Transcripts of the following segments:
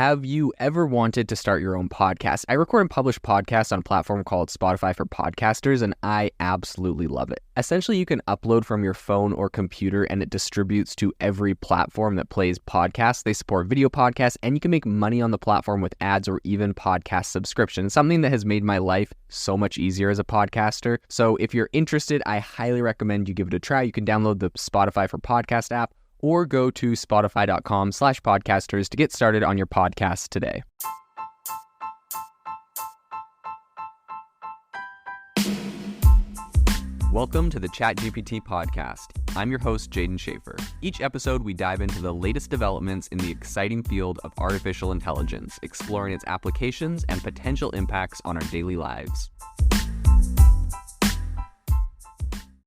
Have you ever wanted to start your own podcast? I record and publish podcasts on a platform called Spotify for Podcasters, and I absolutely love it. Essentially, you can upload from your phone or computer, and it distributes to every platform that plays podcasts. They support video podcasts, and you can make money on the platform with ads or even podcast subscriptions, something that has made my life so much easier as a podcaster. So if you're interested, I highly recommend you give it a try. You can download the Spotify for Podcast app, or go to spotify.com/podcasters to get started on your podcast today. Welcome to the ChatGPT podcast. I'm your host, Jaden Schaefer. Each episode, we dive into the latest developments in the exciting field of artificial intelligence, exploring its applications and potential impacts on our daily lives.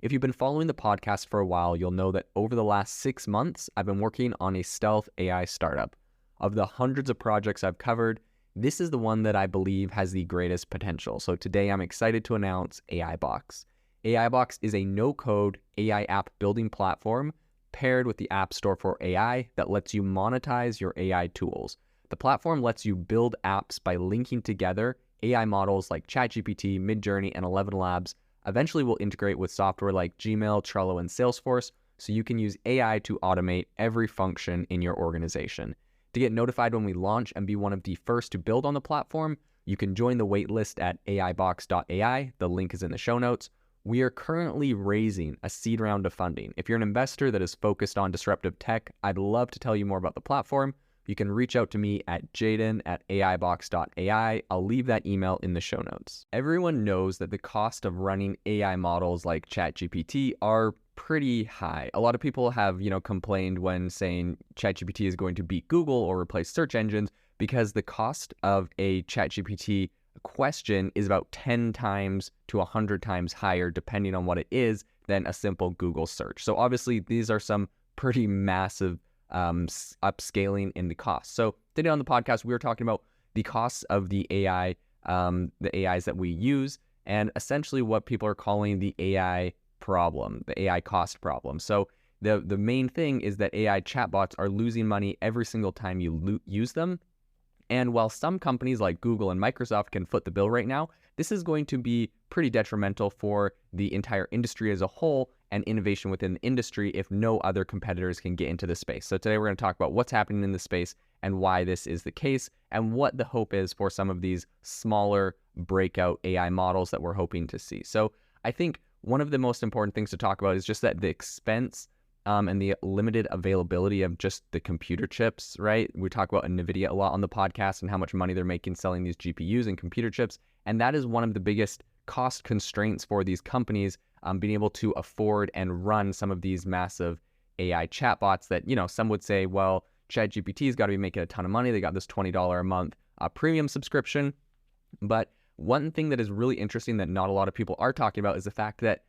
If you've been following the podcast for a while, you'll know that over the last 6 months, I've been working on a stealth AI startup. Of the hundreds of projects I've covered, this is the one that I believe has the greatest potential. So today I'm excited to announce AI Box. AI Box is a no-code AI app building platform paired with the App Store for AI that lets you monetize your AI tools. The platform lets you build apps by linking together AI models like ChatGPT, Midjourney, and 11 Labs. Eventually, we'll integrate with software like Gmail, Trello, and Salesforce, so you can use AI to automate every function in your organization. To get notified when we launch and be one of the first to build on the platform, you can join the waitlist at aibox.ai. The link is in the show notes. We are currently raising a seed round of funding. If you're an investor that is focused on disruptive tech, I'd love to tell you more about the platform. You can reach out to me at jaden@aibox.ai. I'll leave that email in the show notes. Everyone knows that the cost of running AI models like ChatGPT are pretty high. A lot of people have, complained when saying ChatGPT is going to beat Google or replace search engines because the cost of a ChatGPT question is about 10 times to 100 times higher, depending on what it is, than a simple Google search. So obviously, these are some pretty massive upscaling in the cost. So today on the podcast, we were talking about the costs of the AI, the AIs that we use, and essentially what people are calling the AI problem, the AI cost problem. So the main thing is that AI chatbots are losing money every single time you use them. And while some companies like Google and Microsoft can foot the bill right now, this is going to be pretty detrimental for the entire industry as a whole and innovation within the industry if no other competitors can get into the space. So today we're going to talk about what's happening in the space and why this is the case and what the hope is for some of these smaller breakout AI models that we're hoping to see. So I think one of the most important things to talk about is just that the expense and the limited availability of just the computer chips, right? We talk about NVIDIA a lot on the podcast and how much money they're making selling these GPUs and computer chips. And that is one of the biggest cost constraints for these companies, being able to afford and run some of these massive AI chatbots that, some would say, well, ChatGPT's got to be making a ton of money. They got this $20 a month premium subscription. But one thing that is really interesting that not a lot of people are talking about is the fact that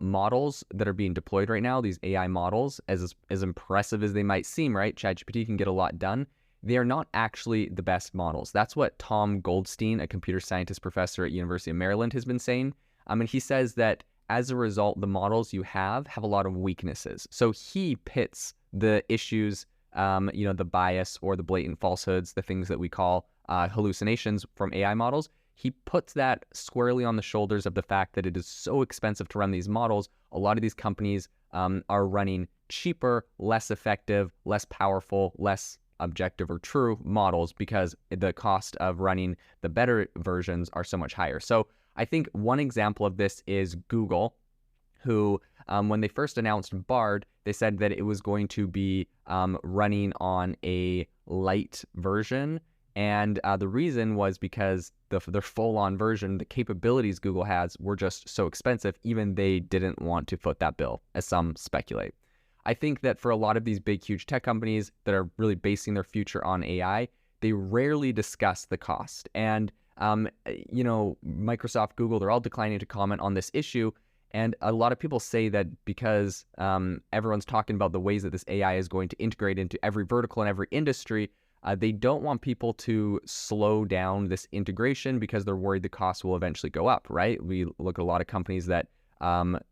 models that are being deployed right now, these AI models, as impressive as they might seem, right? ChatGPT can get a lot done. They are not actually the best models. That's what Tom Goldstein, a computer scientist professor at University of Maryland, has been saying. And he says that as a result, the models you have a lot of weaknesses. So he pits the issues, the bias or the blatant falsehoods, the things that we call hallucinations from AI models. He puts that squarely on the shoulders of the fact that it is so expensive to run these models. A lot of these companies are running cheaper, less effective, less powerful, less objective or true models because the cost of running the better versions are so much higher. So I think one example of this is Google, who when they first announced Bard, they said that it was going to be running on a light version. And the reason was because their full-on version, the capabilities Google has, were just so expensive, even they didn't want to foot that bill, as some speculate. I think that for a lot of these big, huge tech companies that are really basing their future on AI, they rarely discuss the cost. And, Microsoft, Google, they're all declining to comment on this issue. And a lot of people say that because everyone's talking about the ways that this AI is going to integrate into every vertical and every industry, they don't want people to slow down this integration because they're worried the cost will eventually go up, right? We look at a lot of companies that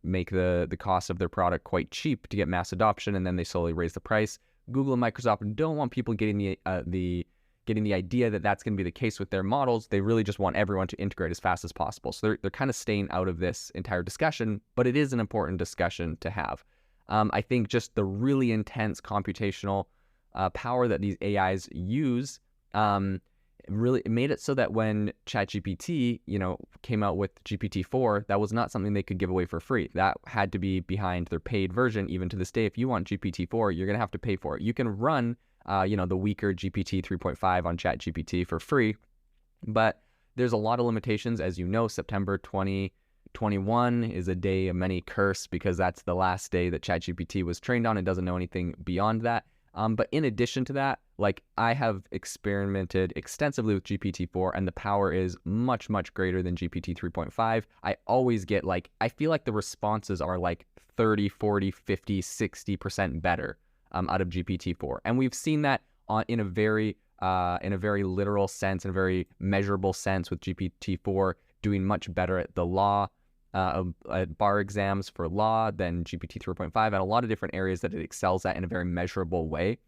make the cost of their product quite cheap to get mass adoption, and then they slowly raise the price. Google and Microsoft don't want people getting the getting the idea that that's going to be the case with their models. They really just want everyone to integrate as fast as possible. So they're kind of staying out of this entire discussion, but it is an important discussion to have. I think just the really intense computational power that these AIs use really made it so that when ChatGPT, came out with GPT-4, that was not something they could give away for free. That had to be behind their paid version. Even to this day, if you want GPT-4, you're going to have to pay for it. You can run, the weaker GPT 3.5 on ChatGPT for free, but there's a lot of limitations. As you know, September 2021 is a day of many curse because that's the last day that ChatGPT was trained on. It doesn't know anything beyond that. But in addition to that, I have experimented extensively with GPT-4 and the power is much, much greater than GPT 3.5. I always get I feel like the responses are 30, 40, 50, 60% better out of GPT-4. And we've seen that in a very literal sense, in a very measurable sense with GPT-4 doing much better at the law, at bar exams for law than GPT 3.5 and a lot of different areas that it excels at in a very measurable way.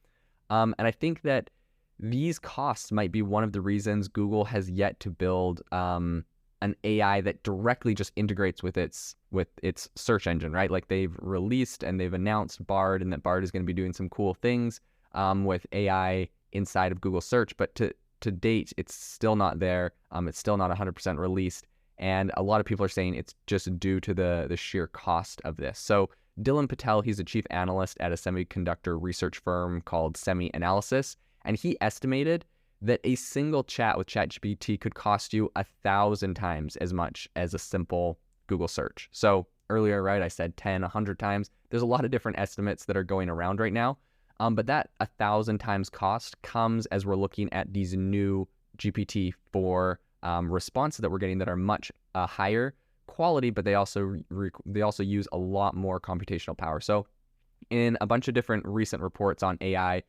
And I think that these costs might be one of the reasons Google has yet to build an AI that directly just integrates with its search engine, right? They've released and they've announced Bard, and that Bard is going to be doing some cool things with AI inside of Google Search, but to date, it's still not there. It's still not 100% released. And a lot of people are saying it's just due to the sheer cost of this. So Dylan Patel, he's a chief analyst at a semiconductor research firm called SemiAnalysis, and he estimated that a single chat with ChatGPT could cost you 1,000 times as much as a simple Google search. So earlier, right, I said 10, 100 times. There's a lot of different estimates that are going around right now. But that 1,000 times cost comes as we're looking at these new GPT-4 responses that we're getting that are much higher quality, but they also use a lot more computational power. So in a bunch of different recent reports on AI,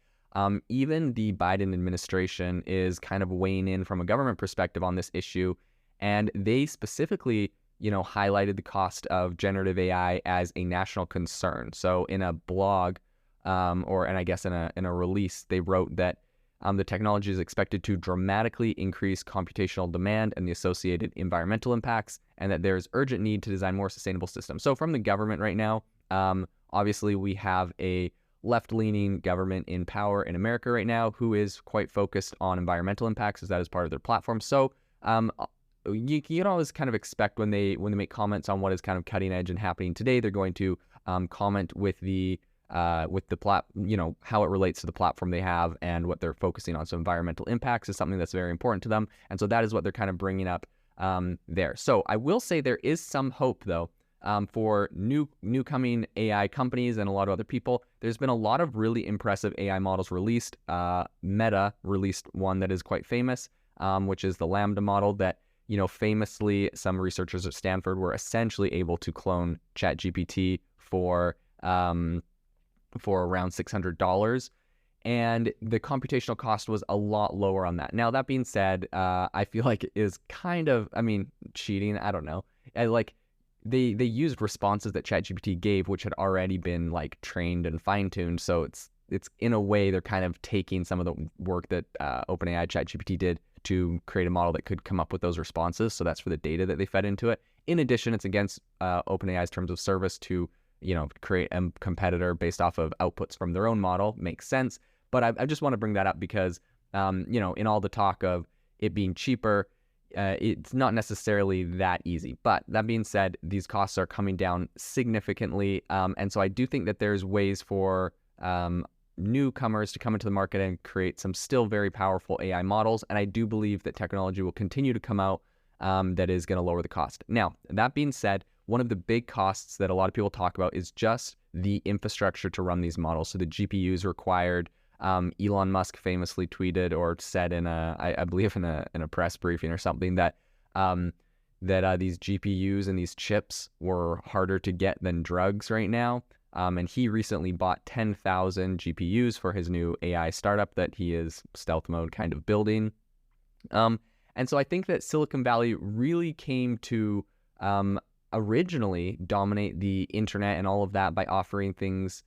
even the Biden administration is kind of weighing in from a government perspective on this issue, and they specifically highlighted the cost of generative AI as a national concern. So in a blog and I guess in a release, they wrote that the technology is expected to dramatically increase computational demand and the associated environmental impacts, and that there's urgent need to design more sustainable systems. So from the government right now, obviously we have a left-leaning government in power in America right now who is quite focused on environmental impacts, as that is part of their platform. So you can always kind of expect when they make comments on what is kind of cutting edge and happening today, they're going to comment with how it relates to the platform they have and what they're focusing on. So environmental impacts is something that's very important to them. And so that is what they're kind of bringing up there. So I will say there is some hope, though, for new coming AI companies and a lot of other people. There's been a lot of really impressive AI models released. Meta released one that is quite famous, which is the Lambda model that, famously some researchers at Stanford were essentially able to clone ChatGPT for around $600, and the computational cost was a lot lower on that. Now, that being said, I feel like it is kind of, cheating. I don't know. They used responses that ChatGPT gave, which had already been trained and fine-tuned. So it's in a way they're kind of taking some of the work that OpenAI ChatGPT did to create a model that could come up with those responses. So that's for the data that they fed into it. In addition, it's against OpenAI's terms of service to create a competitor based off of outputs from their own model. Makes sense. But I just want to bring that up because, in all the talk of it being cheaper, it's not necessarily that easy. But that being said, these costs are coming down significantly. And so I do think that there's ways for newcomers to come into the market and create some still very powerful AI models. And I do believe that technology will continue to come out that is going to lower the cost. Now, that being said, one of the big costs that a lot of people talk about is just the infrastructure to run these models. So the GPUs required. Elon Musk famously tweeted or said I believe in a press briefing or something that these GPUs and these chips were harder to get than drugs right now. And he recently bought 10,000 GPUs for his new AI startup that he is stealth mode kind of building. And so I think that Silicon Valley really came to originally dominate the internet and all of that by offering things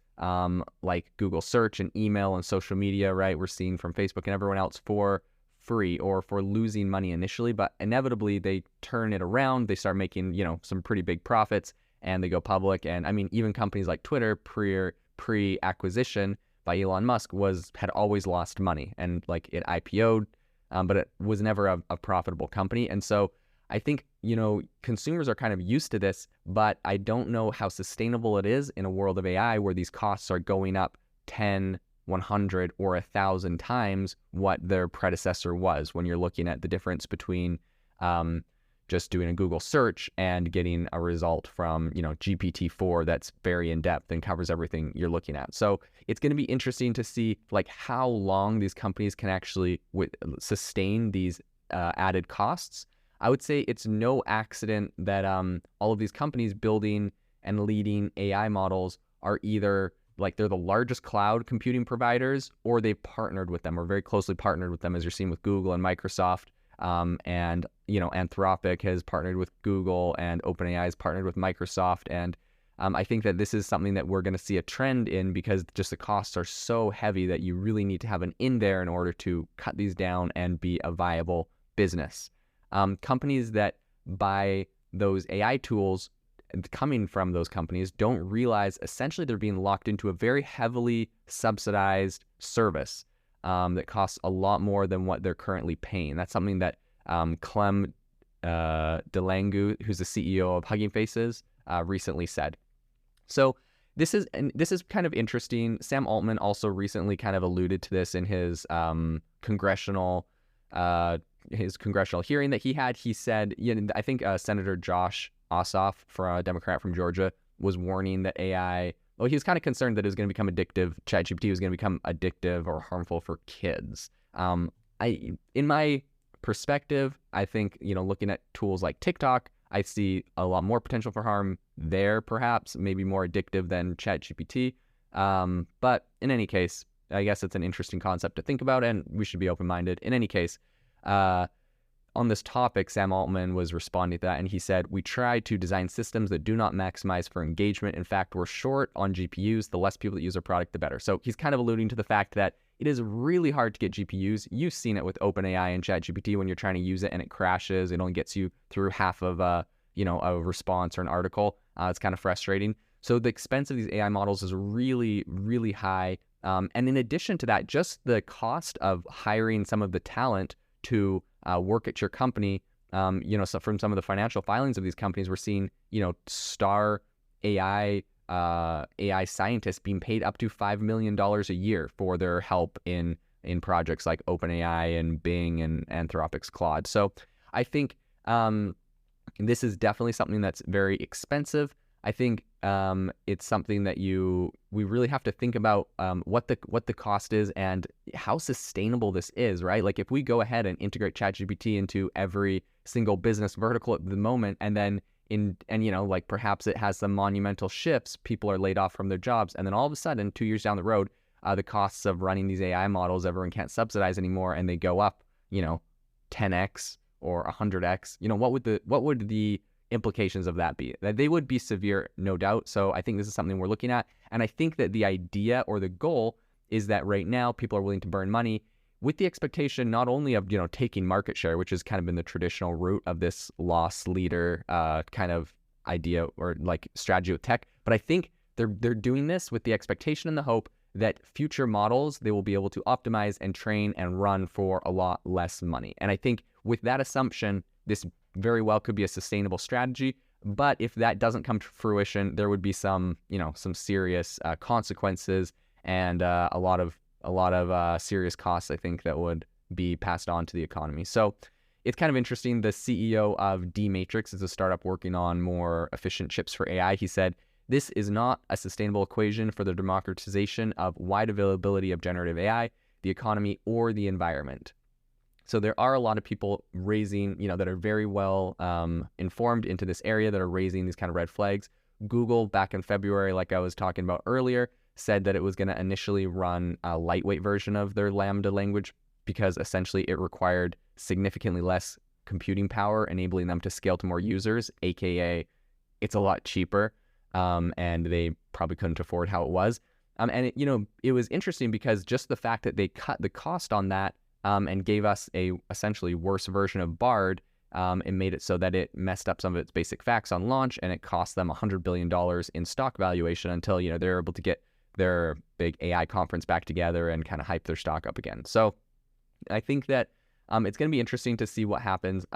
like Google search and email and social media, right? We're seeing from Facebook and everyone else for free or for losing money initially, but inevitably they turn it around. They start making, some pretty big profits and they go public. And I mean, even companies like Twitter pre-acquisition by Elon Musk had always lost money, and like it IPO'd, but it was never a profitable company. And so I think, consumers are kind of used to this, but I don't know how sustainable it is in a world of AI where these costs are going up 10, 100, or 1,000 times what their predecessor was, when you're looking at the difference between just doing a Google search and getting a result from, GPT-4 that's very in-depth and covers everything you're looking at. So it's going to be interesting to see like how long these companies can actually sustain these added costs. I would say it's no accident that all of these companies building and leading AI models are either like they're the largest cloud computing providers, or they've partnered with them or very closely partnered with them, as you're seeing with Google and Microsoft. And Anthropic has partnered with Google, and OpenAI has partnered with Microsoft. And I think that this is something that we're going to see a trend in, because just the costs are so heavy that you really need to have an in there in order to cut these down and be a viable business. Companies that buy those AI tools coming from those companies don't realize essentially they're being locked into a very heavily subsidized service that costs a lot more than what they're currently paying. That's something that Clem Delangu, who's the CEO of Hugging Faces, recently said. So this is kind of interesting. Sam Altman also recently kind of alluded to this in his congressional hearing that he had. He said, I think Senator Josh Ossoff, a Democrat from Georgia, was warning that AI. Well, he was kind of concerned that it was going to become addictive. ChatGPT was going to become addictive or harmful for kids. In my perspective, I think, looking at tools like TikTok, I see a lot more potential for harm there, perhaps, maybe more addictive than ChatGPT. But in any case, I guess it's an interesting concept to think about, and we should be open-minded. In any case, on this topic, Sam Altman was responding to that, and he said, "We try to design systems that do not maximize for engagement. In fact, we're short on GPUs. The less people that use our product, the better." So he's kind of alluding to the fact that it is really hard to get GPUs. You've seen it with OpenAI and ChatGPT when you're trying to use it and it crashes. It only gets you through half of a response or an article. It's kind of frustrating. So the expense of these AI models is really, really high. And in addition to that, just the cost of hiring some of the talent to work at your company, so from some of the financial filings of these companies, we're seeing, star AI scientists being paid up to $5 million a year for their help in projects like OpenAI and Bing and Anthropic's Claude. So I think this is definitely something that's very expensive. I think it's something that we really have to think about what the cost is and how sustainable this is, right? Like if we go ahead and integrate ChatGPT into every single business vertical at the moment, and then like perhaps it has some monumental shifts, people are laid off from their jobs, and then all of a sudden 2 years down the road, the costs of running these AI models, everyone can't subsidize anymore, and they go up, 10x or 100x. What would the implications of that be? That they would be severe, no doubt. So I think this is something we're looking at. And I think that the idea or the goal is that right now people are willing to burn money with the expectation not only of, taking market share, which has kind of been the traditional route of this loss leader kind of idea or like strategy with tech, but I think they're doing this with the expectation and the hope that future models, they will be able to optimize and train and run for a lot less money. And I think with that assumption, this very well could be a sustainable strategy. But if that doesn't come to fruition, there would be some serious consequences and a lot of serious costs, I think, that would be passed on to the economy. So it's kind of interesting. The CEO of D-Matrix is a startup working on more efficient chips for AI. He said, "This is not a sustainable equation for the democratization of wide availability of generative AI, the economy, or the environment." So there are a lot of people raising, that are very well informed into this area that are raising these kind of red flags. Google, back in February, like I was talking about earlier, said that it was going to initially run a lightweight version of their Lambda language because essentially it required significantly less computing power, enabling them to scale to more users, aka it's a lot cheaper, and they probably couldn't afford how it was. And it was interesting because just the fact that they cut the cost on that and gave us a essentially worse version of Bard. It made it so that it messed up some of its basic facts on launch, and it cost them $100 billion in stock valuation until, they're able to get their big AI conference back together and kind of hype their stock up again. So I think that it's going to be interesting to see what happens.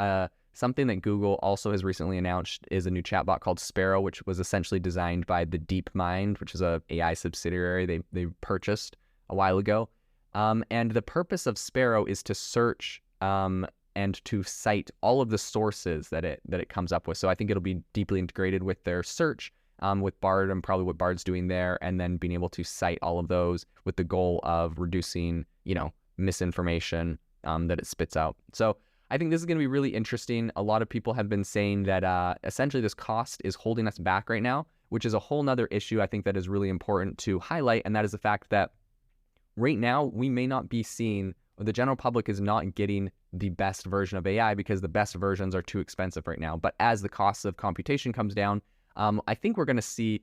Something that Google also has recently announced is a new chatbot called Sparrow, which was essentially designed by the DeepMind, which is a AI subsidiary they purchased a while ago. And the purpose of Sparrow is to search and to cite all of the sources that it comes up with. So I think it'll be deeply integrated with their search, with Bard and probably what Bard's doing there, and then being able to cite all of those with the goal of reducing, misinformation that it spits out. So I think this is going to be really interesting. A lot of people have been saying that essentially this cost is holding us back right now, which is a whole nother issue I think that is really important to highlight, and that is the fact that right now we may not be seeing, or the general public is not getting the best version of AI because the best versions are too expensive right now. But as the cost of computation comes down, I think we're going to see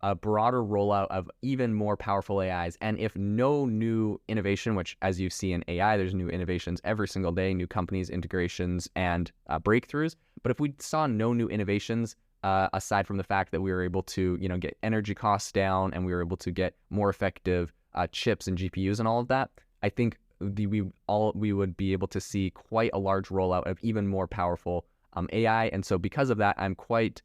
a broader rollout of even more powerful AIs. And if no new innovation, which as you see in AI, there's new innovations every single day, new companies, integrations, and breakthroughs. But if we saw no new innovations, aside from the fact that we were able to, get energy costs down and we were able to get more effective chips and GPUs and all of that, I think we would be able to see quite a large rollout of even more powerful AI. And so because of that, I'm quite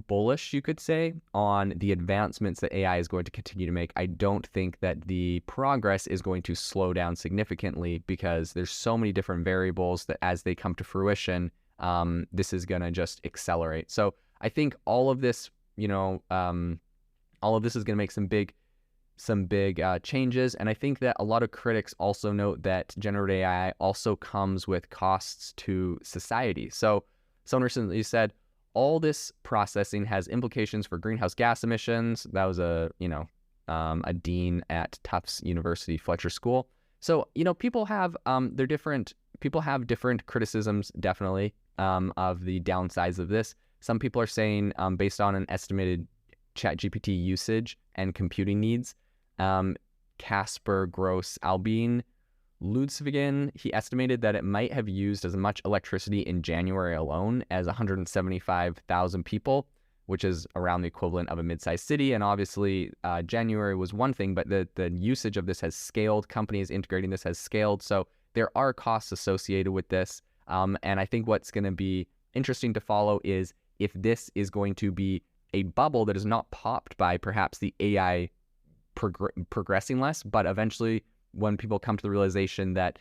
bullish, you could say, on the advancements that AI is going to continue to make. I don't think that the progress is going to slow down significantly because there's so many different variables that as they come to fruition, this is going to just accelerate. So I think all of this, all of this is going to make some big changes. And I think that a lot of critics also note that generative AI also comes with costs to society. So someone recently said, all this processing has implications for greenhouse gas emissions. That was a dean at Tufts University Fletcher School. So, people have different criticisms, definitely, of the downsides of this. Some people are saying, based on an estimated ChatGPT usage and computing needs, Casper Gross Albin Ludsvigen, he estimated that it might have used as much electricity in January alone as 175,000 people, which is around the equivalent of a mid-sized city. And obviously, January was one thing, but the usage of this has scaled. Companies integrating this has scaled. So there are costs associated with this. And I think what's going to be interesting to follow is if this is going to be a bubble that is not popped by perhaps the AI progressing less, but eventually when people come to the realization that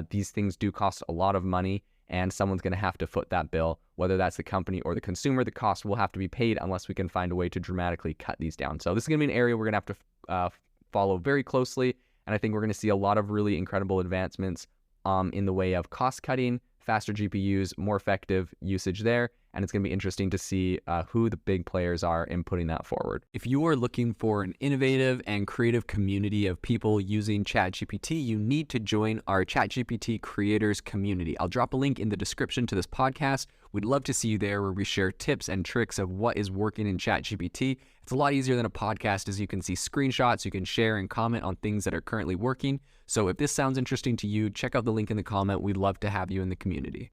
these things do cost a lot of money and someone's going to have to foot that bill, whether that's the company or the consumer, the cost will have to be paid unless we can find a way to dramatically cut these down. So this is going to be an area we're going to have to follow very closely. And I think we're going to see a lot of really incredible advancements in the way of cost cutting, faster GPUs, more effective usage there. And it's going to be interesting to see who the big players are in putting that forward. If you are looking for an innovative and creative community of people using ChatGPT, you need to join our ChatGPT creators community. I'll drop a link in the description to this podcast. We'd love to see you there where we share tips and tricks of what is working in ChatGPT. It's a lot easier than a podcast as you can see screenshots, you can share and comment on things that are currently working. So if this sounds interesting to you, check out the link in the comment. We'd love to have you in the community.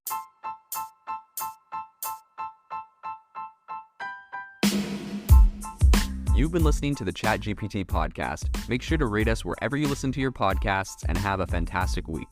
You've been listening to the ChatGPT podcast. Make sure to rate us wherever you listen to your podcasts and have a fantastic week.